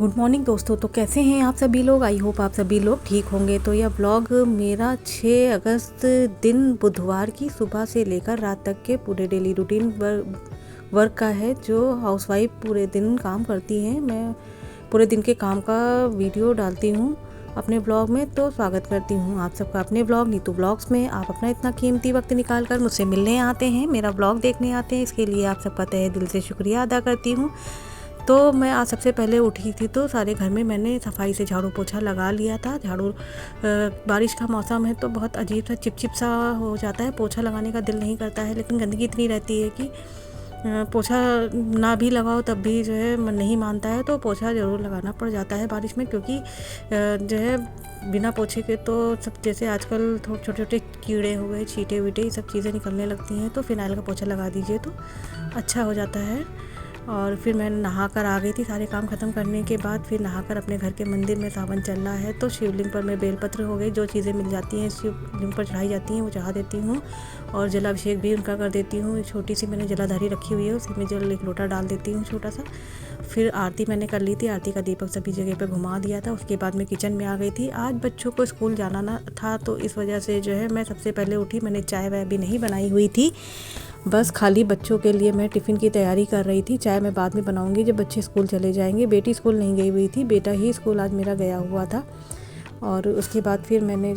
Good morning दोस्तों। तो कैसे हैं आप सभी लोग? आई होप आप सभी लोग ठीक होंगे। तो यह ब्लॉग मेरा 6 अगस्त दिन बुधवार की सुबह से लेकर रात तक के पूरे डेली रूटीन वर्क का है, जो हाउसवाइफ पूरे दिन काम करती हैं। मैं पूरे दिन के काम का वीडियो डालती हूँ अपने ब्लॉग में। तो स्वागत करती हूँ आप सबका अपने ब्लॉग नीतू ब्लॉग्स में। आप अपना इतना कीमती वक्त निकाल कर मुझसे मिलने आते हैं, मेरा ब्लॉग देखने आते हैं, इसके लिए आप सबका तहे दिल से शुक्रिया अदा करती हूँ। तो मैं आज सबसे पहले उठी थी तो सारे घर में मैंने सफाई से झाड़ू पोछा लगा लिया था। बारिश का मौसम है तो बहुत अजीब सा चिपचिप सा हो जाता है, पोछा लगाने का दिल नहीं करता है, लेकिन गंदगी इतनी रहती है कि पोछा ना भी लगाओ तब भी जो है मन नहीं मानता है, तो पोछा ज़रूर लगाना पड़ जाता है बारिश में। क्योंकि जो है बिना पोछे के तो सब, जैसे आजकल थोड़े छोटे छोटे कीड़े हो गए, चींटे वीटे, ये सब चीज़ें निकलने लगती हैं। तो फिनाइल का पोछा लगा दीजिए तो अच्छा हो जाता है। और फिर मैं नहा कर आ गई थी सारे काम ख़त्म करने के बाद। फिर नहाकर अपने घर के मंदिर में सावन चल रहा है तो शिवलिंग पर मैं बेलपत्र हो गई, जो चीज़ें मिल जाती हैं शिवलिंग पर चढ़ाई जाती हैं वो चढ़ा देती हूँ, और जलाभिषेक भी उनका कर देती हूँ। एक छोटी सी मैंने जलाधारी रखी हुई है, उसी में जल एक लोटा डाल देती हूँ छोटा सा। फिर आरती मैंने कर ली थी, आरती का दीपक सभी जगह पर घुमा दिया था। उसके बाद मैं किचन में आ गई थी। आज बच्चों को स्कूल जाना ना था तो इस वजह से जो है मैं सबसे पहले उठी। मैंने चाय वाय भी नहीं बनाई हुई थी, बस खाली बच्चों के लिए मैं टिफ़िन की तैयारी कर रही थी। चाय मैं बाद में बनाऊंगी जब बच्चे स्कूल चले जाएंगे। बेटी स्कूल नहीं गई हुई थी, बेटा ही स्कूल आज मेरा गया हुआ था। और उसके बाद फिर मैंने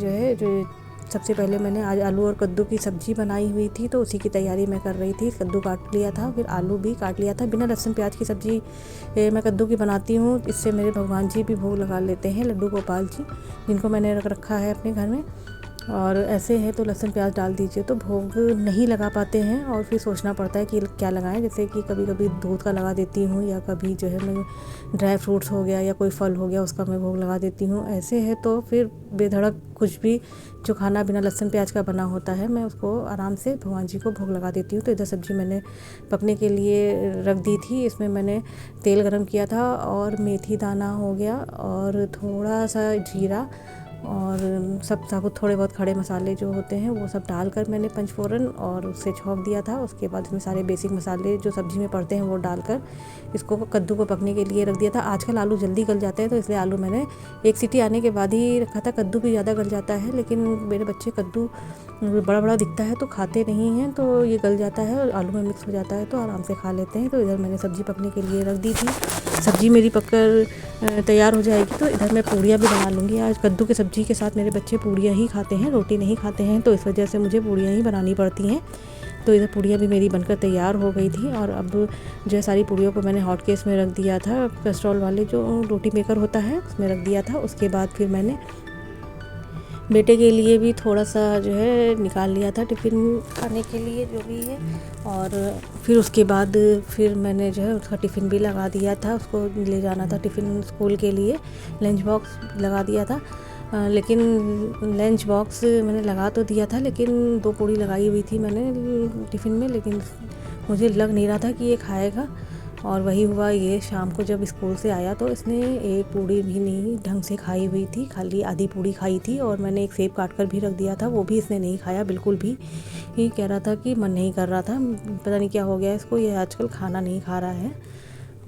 सबसे पहले मैंने आज आलू और कद्दू की सब्ज़ी बनाई हुई थी, तो उसी की तैयारी मैं कर रही थी। कद्दू काट लिया था, फिर आलू भी काट लिया था। बिना लहसुन प्याज की सब्ज़ी मैं कद्दू की बनाती हूँ, इससे मेरे भगवान जी भी भोग लगा लेते हैं, लड्डू गोपाल जी, जिनको मैंने रख रखा है अपने घर में। और ऐसे है तो लहसुन प्याज डाल दीजिए तो भोग नहीं लगा पाते हैं, और फिर सोचना पड़ता है कि क्या लगाएं। जैसे कि कभी कभी दूध का लगा देती हूँ, या कभी जो है मैं ड्राई फ्रूट्स हो गया या कोई फल हो गया उसका मैं भोग लगा देती हूँ। ऐसे है तो फिर बेधड़क कुछ भी जो खाना बिना लहसुन प्याज का बना होता है मैं उसको आराम से भगवान जी को भोग लगा देती हूँ। तो इधर सब्ज़ी मैंने पकने के लिए रख दी थी। इसमें मैंने तेल गरम किया था और मेथी दाना हो गया और थोड़ा सा जीरा और सब साबुत थोड़े बहुत खड़े मसाले जो होते हैं वो सब डालकर मैंने पंचफोरन और उससे छौंक दिया था। उसके बाद इसमें सारे बेसिक मसाले जो सब्ज़ी में पड़ते हैं वो डालकर इसको कद्दू को पकने के लिए रख दिया था। आजकल आलू जल्दी गल जाते हैं तो इसलिए आलू मैंने एक सीटी आने के बाद ही रखा था। कद्दू भी ज़्यादा गल जाता है, लेकिन मेरे बच्चे कद्दू बड़ा बड़ा दिखता है तो खाते नहीं हैं, तो ये गल जाता है और आलू में मिक्स हो जाता है तो आराम से खा लेते हैं। तो इधर मैंने सब्ज़ी पकने के लिए रख दी थी। सब्ज़ी मेरी पककर तैयार हो जाएगी तो इधर मैं पूड़ियाँ भी बना लूँगी। आज कद्दू की सब्ज़ी के साथ मेरे बच्चे पूड़ियाँ ही खाते हैं, रोटी नहीं खाते हैं, तो इस वजह से मुझे पूड़ियाँ ही बनानी पड़ती हैं। तो इधर पूड़ियाँ भी मेरी बनकर तैयार हो गई थी, और अब जो है सारी पूड़ियों को मैंने हॉट केस में रख दिया था, कैस्ट्रॉल वाले जो रोटी मेकर होता है उसमें रख दिया था। उसके बाद फिर मैंने बेटे के लिए भी थोड़ा सा जो है निकाल लिया था टिफ़िन खाने के लिए जो भी है, और फिर उसके बाद फिर मैंने जो है उसका टिफ़िन भी लगा दिया था। उसको ले जाना था टिफ़िन स्कूल के लिए, लंच बॉक्स लगा दिया था। लेकिन लंच बॉक्स मैंने लगा तो दिया था, लेकिन 2 पूड़ी लगाई हुई थी मैंने टिफ़िन में, लेकिन मुझे लग नहीं रहा था कि ये खाएगा। और वही हुआ, ये शाम को जब स्कूल से आया तो इसने एक पूड़ी भी नहीं ढंग से खाई हुई थी, खाली आधी पूड़ी खाई थी। और मैंने एक सेब काट कर भी रख दिया था, वो भी इसने नहीं खाया बिल्कुल भी। ये कह रहा था कि मन नहीं कर रहा था, पता नहीं क्या हो गया इसको, ये आजकल खाना नहीं खा रहा है।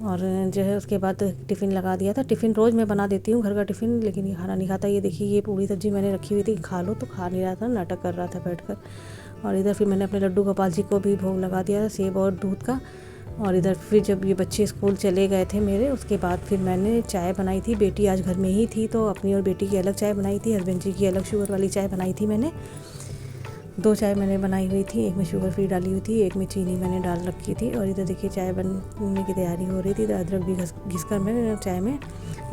और जो है उसके बाद टिफ़िन लगा दिया था। टिफ़िन रोज़ मैं बना देती हूँ घर का टिफ़िन, लेकिन ये खाना नहीं खाता। ये देखिए ये पूड़ी सब्ज़ी मैंने रखी हुई थी, खा लो, तो खा नहीं रहा था, नाटक कर रहा था बैठकर। और इधर फिर मैंने अपने लड्डू गोपाल जी को भी भोग लगा दिया सेब और दूध का। और इधर फिर जब ये बच्चे स्कूल चले गए थे मेरे, उसके बाद फिर मैंने चाय बनाई थी। बेटी आज घर में ही थी तो अपनी और बेटी की अलग चाय बनाई थी, हस्बैंड जी की अलग शुगर वाली चाय बनाई थी। मैंने 2 चाय मैंने बनाई हुई थी, एक में शुगर फ्री डाली हुई थी, एक में चीनी मैंने डाल रखी थी। और इधर देखिए चाय बनने की तैयारी हो रही थी, तो अदरक भी घिस कर मैं चाय में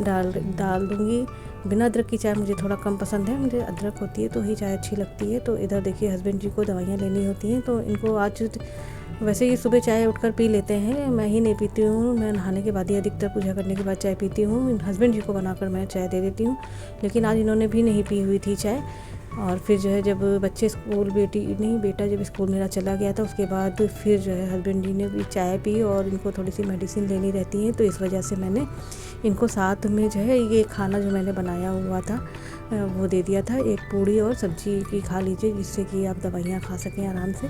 डाल दूँगी। बिना अदरक की चाय मुझे थोड़ा कम पसंद है, मुझे अदरक होती है तो ही चाय अच्छी लगती है। तो इधर देखिए हस्बैंड जी को दवाइयाँ लेनी होती हैं, तो इनको आज वैसे ही सुबह चाय उठकर पी लेते हैं, मैं ही नहीं पीती हूँ। मैं नहाने के बाद ही अधिकतर पूजा करने के बाद चाय पीती हूँ, हस्बैंड जी को बनाकर मैं चाय दे देती हूँ, लेकिन आज इन्होंने भी नहीं पी हुई थी चाय। और फिर जो है जब बच्चे स्कूल बेटा जब स्कूल मेरा चला गया था, उसके बाद फिर जो है हस्बैंड जी ने भी चाय पी, और इनको थोड़ी सी मेडिसिन लेनी रहती है, तो इस वजह से मैंने इनको साथ में जो है ये खाना जो मैंने बनाया हुआ था वो दे दिया था। एक पूड़ी और सब्ज़ी की खा लीजिए, जिससे कि आप दवाइयाँ खा सकें आराम से।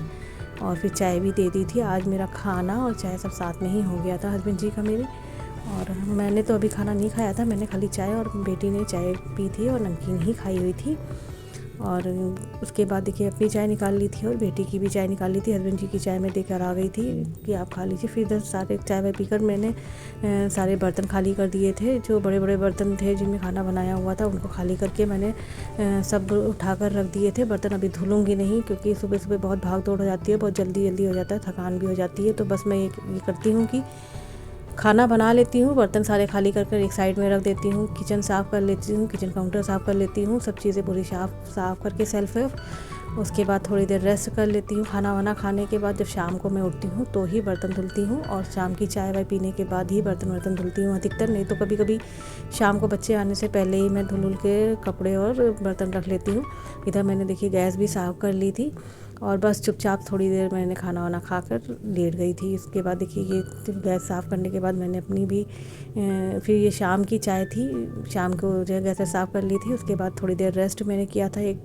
और फिर चाय भी दे दी थी। आज मेरा खाना और चाय सब साथ में ही हो गया था हस्बैंड जी का मेरे। और मैंने तो अभी खाना नहीं खाया था, मैंने खाली चाय और बेटी ने चाय पी थी और नमकीन ही खाई हुई थी। और उसके बाद देखिए अपनी चाय निकाल ली थी और बेटी की भी चाय निकाल ली थी। हस्बैंड जी की चाय मैं देकर आ गई थी कि आप खा लीजिए। फिर इधर सारे चाय वाय पीकर मैंने सारे बर्तन खाली कर दिए थे। जो बड़े बड़े बर्तन थे जिनमें खाना बनाया हुआ था उनको खाली करके मैंने सब उठाकर रख दिए थे। बर्तन अभी धुलूँगी नहीं क्योंकि सुबह सुबह बहुत भाग दौड़ हो जाती है, बहुत जल्दी जल्दी हो जाता है, थकान भी हो जाती है। तो बस मैं ये करती हूँ कि खाना बना लेती हूँ, बर्तन सारे खाली कर एक साइड में रख देती हूँ, किचन साफ़ कर लेती हूँ, किचन काउंटर साफ़ कर लेती हूँ, सब चीज़ें पूरी साफ़ करके सेल्फ वेफ। उसके बाद थोड़ी देर रेस्ट कर लेती हूँ। खाना वाना खाने के बाद जब शाम को मैं उठती हूँ तो ही बर्तन धुलती हूँ और शाम की चाय वाय पीने के बाद ही बर्तन धुलती हूँ अधिकतर। नहीं तो कभी कभी शाम को बच्चे आने से पहले ही मैं धुल के कपड़े और बर्तन रख लेती हूँ। इधर मैंने देखिए गैस भी साफ़ कर ली थी और बस चुपचाप थोड़ी देर मैंने खाना वाना खाकर लेट गई थी। इसके बाद देखिए ये गैस साफ़ करने के बाद मैंने अपनी भी फिर ये शाम की चाय थी, शाम को जो है गैस साफ़ कर ली थी। उसके बाद थोड़ी देर रेस्ट मैंने किया था। एक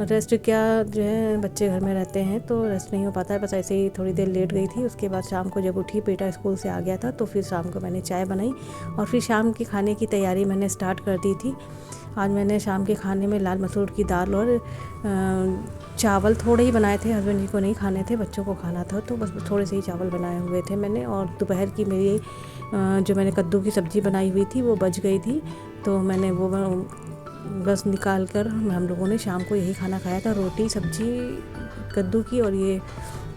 रेस्ट क्या जो है बच्चे घर में रहते हैं तो रेस्ट नहीं हो पाता है, बस ऐसे ही थोड़ी देर लेट गई थी। उसके बाद शाम को जब उठी, बेटा स्कूल से आ गया था तो फिर शाम को मैंने चाय बनाई और फिर शाम के खाने की तैयारी मैंने स्टार्ट कर दी थी। आज मैंने शाम के खाने में लाल मसूर की दाल और चावल थोड़े ही बनाए थे। हस्बैंड जी को नहीं खाने थे, बच्चों को खाना था तो बस थोड़े से ही चावल बनाए हुए थे मैंने। और दोपहर की मेरी जो मैंने कद्दू की सब्ज़ी बनाई हुई थी वो बच गई थी तो मैंने वो बस निकाल कर हम लोगों ने शाम को यही खाना खाया था, रोटी सब्ज़ी कद्दू की।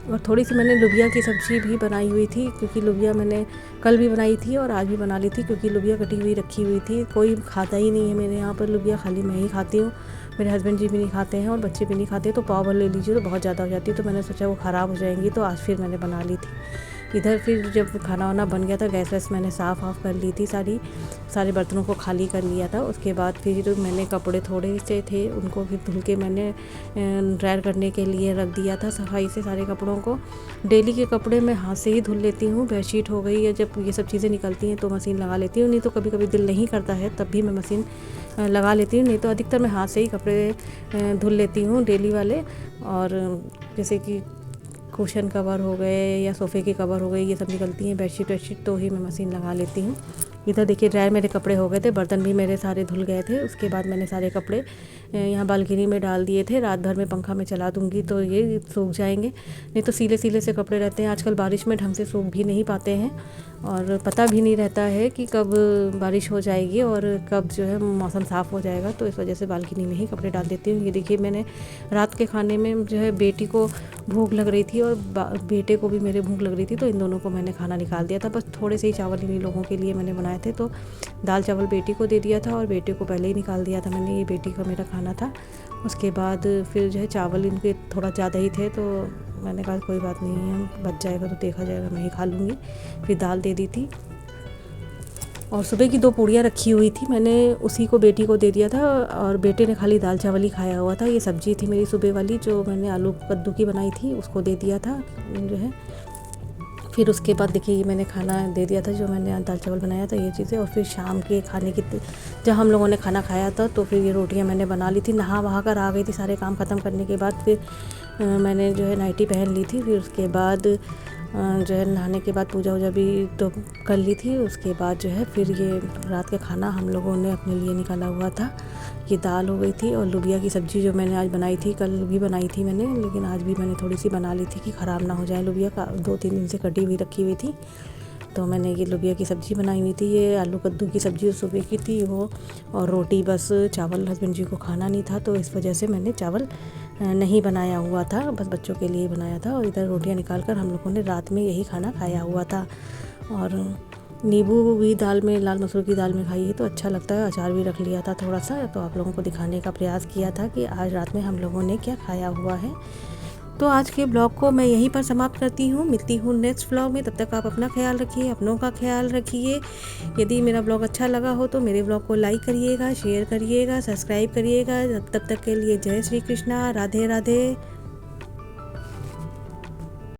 और थोड़ी सी मैंने लोबिया की सब्ज़ी भी बनाई हुई थी क्योंकि लोबिया मैंने कल भी बनाई थी और आज भी बना ली थी क्योंकि लोबिया कटी हुई रखी हुई थी। कोई खाता ही नहीं है मेरे यहाँ पर लोबिया, खाली मैं ही खाती हूँ। मेरे हस्बैंड जी भी नहीं खाते हैं और बच्चे भी नहीं खाते, तो पाव भर ले लीजिए तो बहुत ज़्यादा हो जाती है। तो मैंने सोचा वो ख़राब हो जाएंगी तो आज फिर मैंने बना ली थी। इधर फिर जब खाना वाना बन गया था, गैस वैस मैंने साफ़ कर ली थी, सारे बर्तनों को खाली कर लिया था। उसके बाद फिर मैंने कपड़े थोड़े से थे उनको फिर धुल के मैंने ड्रायर करने के लिए रख दिया था सफाई से सारे कपड़ों को। डेली के कपड़े मैं हाथ से ही धुल लेती हूँ। बेडशीट हो गई या जब ये सब चीज़ें निकलती हैं तो मशीन लगा लेती हूँ, नहीं तो कभी कभी दिल नहीं करता है तब भी मैं मशीन लगा लेती हूँ, नहीं तो अधिकतर मैं हाथ से ही कपड़े धुल लेती हूँ डेली वाले। और जैसे कि कुशन कवर हो गए या सोफ़े के कवर हो गए, ये सब निकलती हैं बेडशीट तो ही मैं मशीन लगा लेती हूँ। इधर देखिए ड्रायर मेरे कपड़े हो गए थे, बर्तन भी मेरे सारे धुल गए थे। उसके बाद मैंने सारे कपड़े यहाँ बालकनी में डाल दिए थे। रात भर में पंखा में चला दूँगी तो ये सूख जाएंगे, नहीं तो सीले सीले से कपड़े रहते हैं। आजकल बारिश में ढंग से सूख भी नहीं पाते हैं और पता भी नहीं रहता है कि कब बारिश हो जाएगी और कब जो है मौसम साफ़ हो जाएगा, तो इस वजह से बालकनी में ही कपड़े डाल देती हूँ। ये देखिए मैंने रात के खाने में जो है बेटी को भूख लग रही थी और बेटे को भी मेरे भूख लग रही थी, तो इन दोनों को मैंने खाना निकाल दिया था। बस थोड़े से ही चावल इन्हीं लोगों के लिए मैंने बनाए थे, तो दाल चावल बेटी को दे दिया था और बेटे को पहले ही निकाल दिया था मैंने, ये बेटी का मेरा खाना था। उसके बाद फिर जो है चावल इनके थोड़ा ज़्यादा ही थे तो मैंने कहा कोई बात नहीं है, बच जाएगा तो देखा जाएगा, मैं ही खा लूँगी। फिर दाल दे दी थी और सुबह की 2 पूड़ियाँ रखी हुई थी, मैंने उसी को बेटी को दे दिया था और बेटे ने खाली दाल चावल ही खाया हुआ था। ये सब्ज़ी थी मेरी सुबह वाली जो मैंने आलू कद्दू की बनाई थी, उसको दे दिया था जो है। फिर उसके बाद देखिए ये मैंने खाना दे दिया था जो मैंने दाल चावल बनाया था, ये चीज़ें। और फिर शाम के खाने की जब हम लोगों ने खाना खाया था तो फिर ये रोटियां मैंने बना ली थी। नहा वहा कर आ गई थी सारे काम ख़त्म करने के बाद। फिर मैंने जो है नाइटी पहन ली थी। फिर उसके बाद जो है नहाने के बाद पूजा वूजा भी तो कर ली थी। उसके बाद जो है फिर ये रात का खाना हम लोगों ने अपने लिए निकाला हुआ था। ये दाल हो गई थी और लोबिया की सब्ज़ी जो मैंने आज बनाई थी, कल भी बनाई थी मैंने, लेकिन आज भी मैंने थोड़ी सी बना ली थी कि ख़राब ना हो जाए। लोबिया का 2-3 दिन से कटी हुई रखी हुई थी, तो मैंने ये लोबिया की सब्ज़ी बनाई हुई थी। ये आलू कद्दू की सब्ज़ी सुबह की थी वो, और रोटी बस। चावल हस्बैंड जी को खाना नहीं था तो इस वजह से मैंने चावल नहीं बनाया हुआ था, बस बच्चों के लिए बनाया था। और इधर रोटियां निकाल कर हम लोगों ने रात में यही खाना खाया हुआ था। और नींबू भी दाल में, लाल मसूर की दाल में खाई है तो अच्छा लगता है। अचार भी रख लिया था थोड़ा सा, तो आप लोगों को दिखाने का प्रयास किया था कि आज रात में हम लोगों ने क्या खाया हुआ है। तो आज के ब्लॉग को मैं यहीं पर समाप्त करती हूँ, मिलती हूँ नेक्स्ट ब्लॉग में। तब तक आप अपना ख्याल रखिए, अपनों का ख्याल रखिए। यदि मेरा ब्लॉग अच्छा लगा हो तो मेरे ब्लॉग को लाइक करिएगा, शेयर करिएगा, सब्सक्राइब करिएगा। तब तक के लिए जय श्री कृष्णा, राधे राधे।